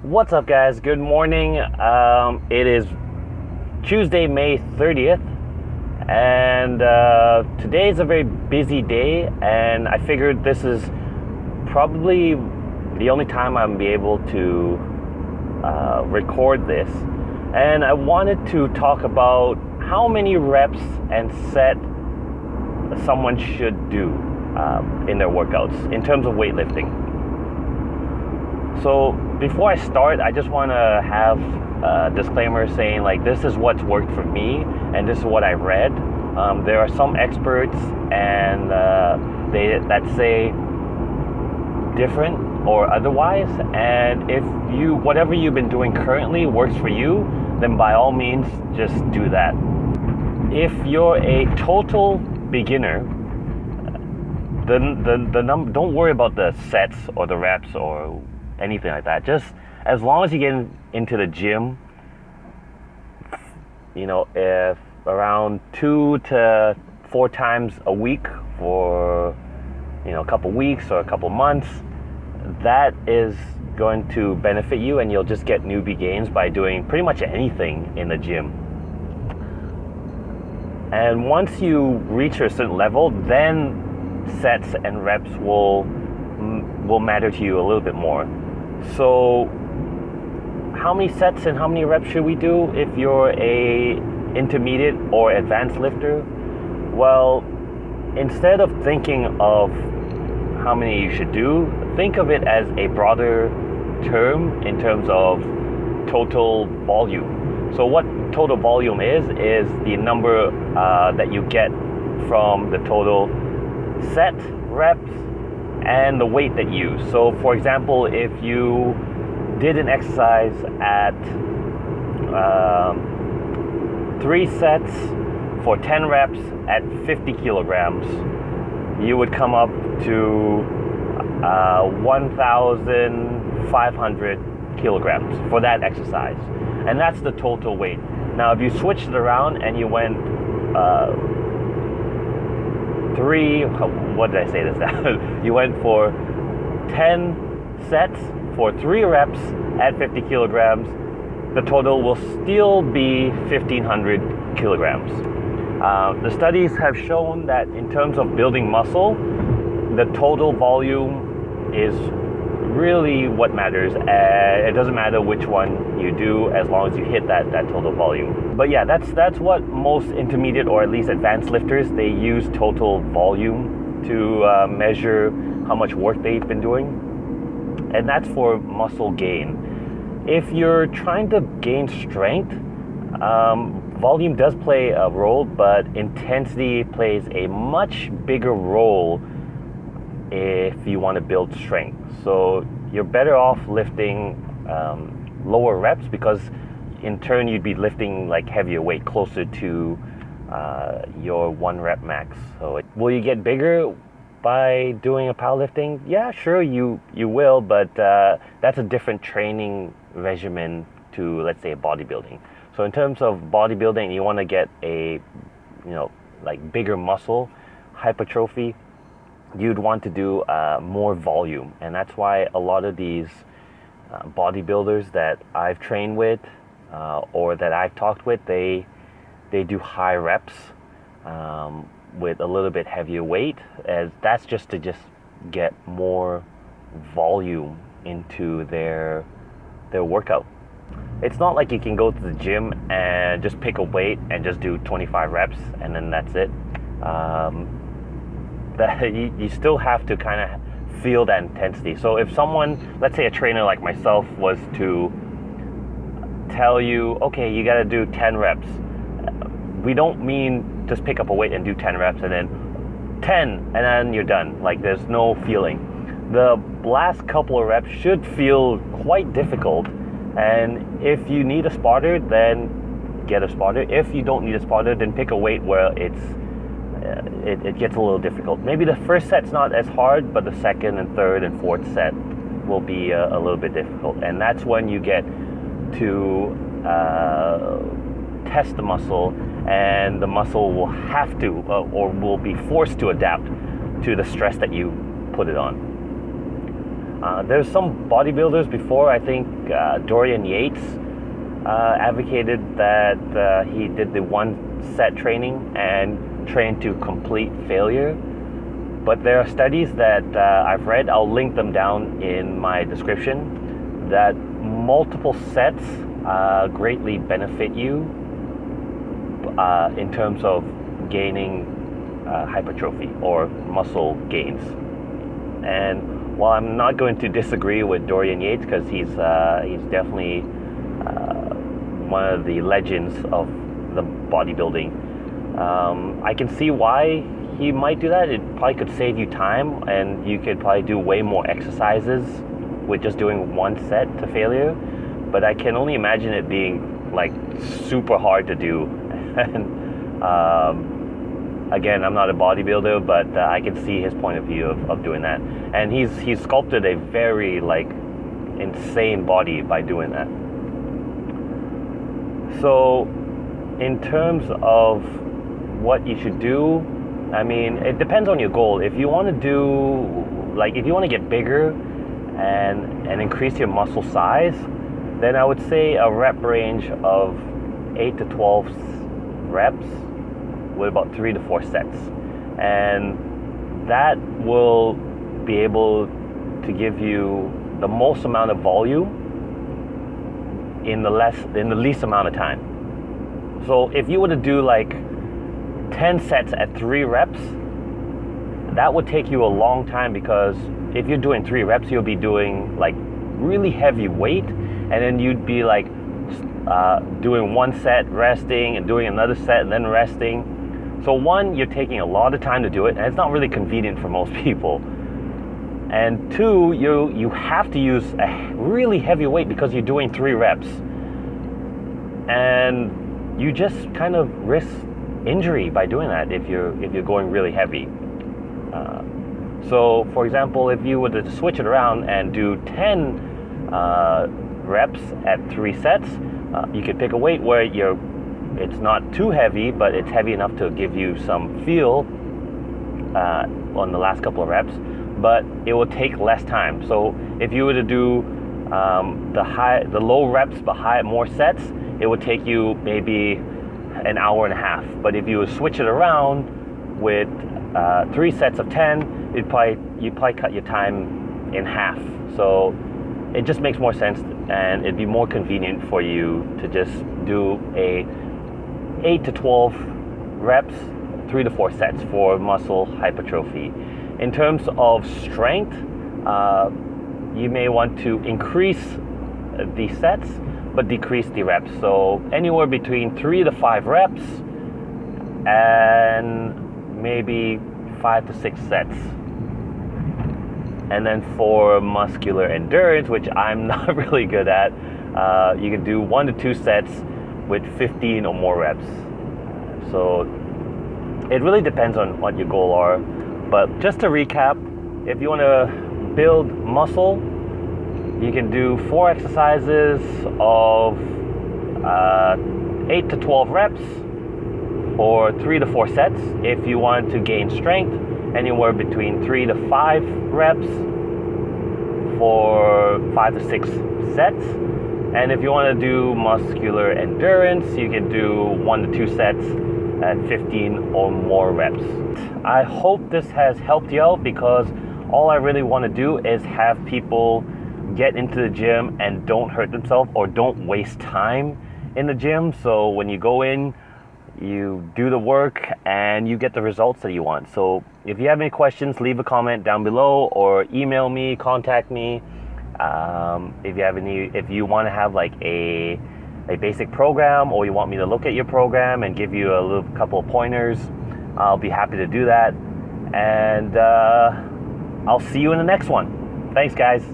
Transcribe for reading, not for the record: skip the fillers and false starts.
What's up, guys? Good morning. It is Tuesday, May 30th, and today is a very busy day, and I figured this is probably the only time I'm be able to record this. And I wanted to talk about how many reps and set someone should do in their workouts in terms of weightlifting. So before I start, I just want to have a disclaimer saying like this is what's worked for me and this is what I read. There are some experts and that say different or otherwise, and if whatever you've been doing currently works for you, then by all means just do that. If you're a total beginner, the number, don't worry about the sets or the reps or anything like that. Just as long as you get into the gym, if around 2 to 4 times a week for a couple weeks or a couple months, that is going to benefit you, and you'll just get newbie gains by doing pretty much anything in the gym. And once you reach a certain level, then sets and reps will matter to you a little bit more. So how many sets and how many reps should we do if you're a intermediate or advanced lifter? Well, instead of thinking of how many you should do, think of it as a broader term in terms of total volume. So what total volume is the number that you get from the total set, reps, and the weight that you use. So for example, if you did an exercise at 3 sets for 10 reps at 50 kilograms, you would come up to 1,500 kilograms for that exercise. And that's the total weight. Now if you switched it around and you went you went for 10 sets for 3 reps at 50 kilograms, the total will still be 1,500 kilograms. The studies have shown that in terms of building muscle, the total volume is really what matters. It doesn't matter which one you do as long as you hit that total volume. But yeah, that's what most intermediate or at least advanced lifters, they use total volume to measure how much work they've been doing, and that's for muscle gain. If you're trying to gain strength, volume does play a role, but intensity plays a much bigger role if you want to build strength. So you're better off lifting lower reps, because in turn you'd be lifting like heavier weight closer to your 1 rep max. So will you get bigger by doing a powerlifting? Yeah, sure, you will, but that's a different training regimen to, let's say, bodybuilding. So in terms of bodybuilding, you want to get a like bigger muscle hypertrophy, you'd want to do more volume. And that's why a lot of these bodybuilders that I've trained with or that I've talked with, they do high reps with a little bit heavier weight, as that's just to get more volume into their workout. It's not like you can go to the gym and just pick a weight and just do 25 reps and then that's it. You still have to kind of feel that intensity. So if someone, let's say a trainer like myself, was to tell you, okay, you got to do 10 reps, we don't mean just pick up a weight and do 10 reps and then 10 and then you're done. Like, there's no feeling. The last couple of reps should feel quite difficult, and if you need a spotter, then get a spotter. If you don't need a spotter, then pick a weight where it gets a little difficult. Maybe the first set's not as hard, but the second and third and fourth set will be a little bit difficult, and that's when you get to test the muscle, and the muscle will have to or will be forced to adapt to the stress that you put it on. There's some bodybuilders before, I think Dorian Yates advocated that he did the one set training and trained to complete failure. But there are studies that I've read, I'll link them down in my description, that multiple sets greatly benefit you in terms of gaining hypertrophy or muscle gains. And while I'm not going to disagree with Dorian Yates, because he's definitely one of the legends of the bodybuilding, I can see why he might do that. It probably could save you time, and you could probably do way more exercises with just doing one set to failure. But I can only imagine it being like super hard to do. And again, I'm not a bodybuilder, but I can see his point of view of doing that. And he's sculpted a very like insane body by doing that. So in terms of what you should do, I mean, it depends on your goal. If you want to do, like, if you want to get bigger and increase your muscle size, then I would say a rep range of 8 to 12 reps with about 3 to 4 sets. And that will be able to give you the most amount of volume in the least amount of time. So if you were to do like 10 sets at 3 reps, that would take you a long time, because if you're doing 3 reps, you'll be doing like really heavy weight, and then you'd be like doing one set, resting, and doing another set, and then resting. So one, you're taking a lot of time to do it, and it's not really convenient for most people. And two, you have to use a really heavy weight because you're doing 3 reps, and you just kind of risk injury by doing that if you're going really heavy. So for example, if you were to switch it around and do 10 reps at 3 sets, you could pick a weight where it's not too heavy, but it's heavy enough to give you some feel on the last couple of reps, but it will take less time. So if you were to do the low reps but more sets, it would take you maybe an hour and a half. But if you switch it around with 3 sets of 10, you'd probably cut your time in half. So it just makes more sense, and it'd be more convenient for you to just do a 8 to 12 reps, 3 to 4 sets for muscle hypertrophy. In terms of strength, you may want to increase the sets but decrease the reps. So anywhere between 3 to 5 reps and maybe 5 to 6 sets. And then for muscular endurance, which I'm not really good at, you can do 1 to 2 sets with 15 or more reps. So it really depends on what your goal are. But just to recap, if you want to build muscle, you can do 4 exercises of 8 to 12 reps for 3 to 4 sets. If you want to gain strength, anywhere between 3 to 5 reps for 5 to 6 sets. And if you want to do muscular endurance, you can do 1 to 2 sets at 15 or more reps. I hope this has helped you out, because all I really want to do is have people get into the gym and don't hurt themselves or don't waste time in the gym. So when you go in, you do the work and you get the results that you want. So if you have any questions, leave a comment down below or email me, contact me. If you want to have like a basic program, or you want me to look at your program and give you a couple of pointers, I'll be happy to do that. And I'll see you in the next one. Thanks, guys.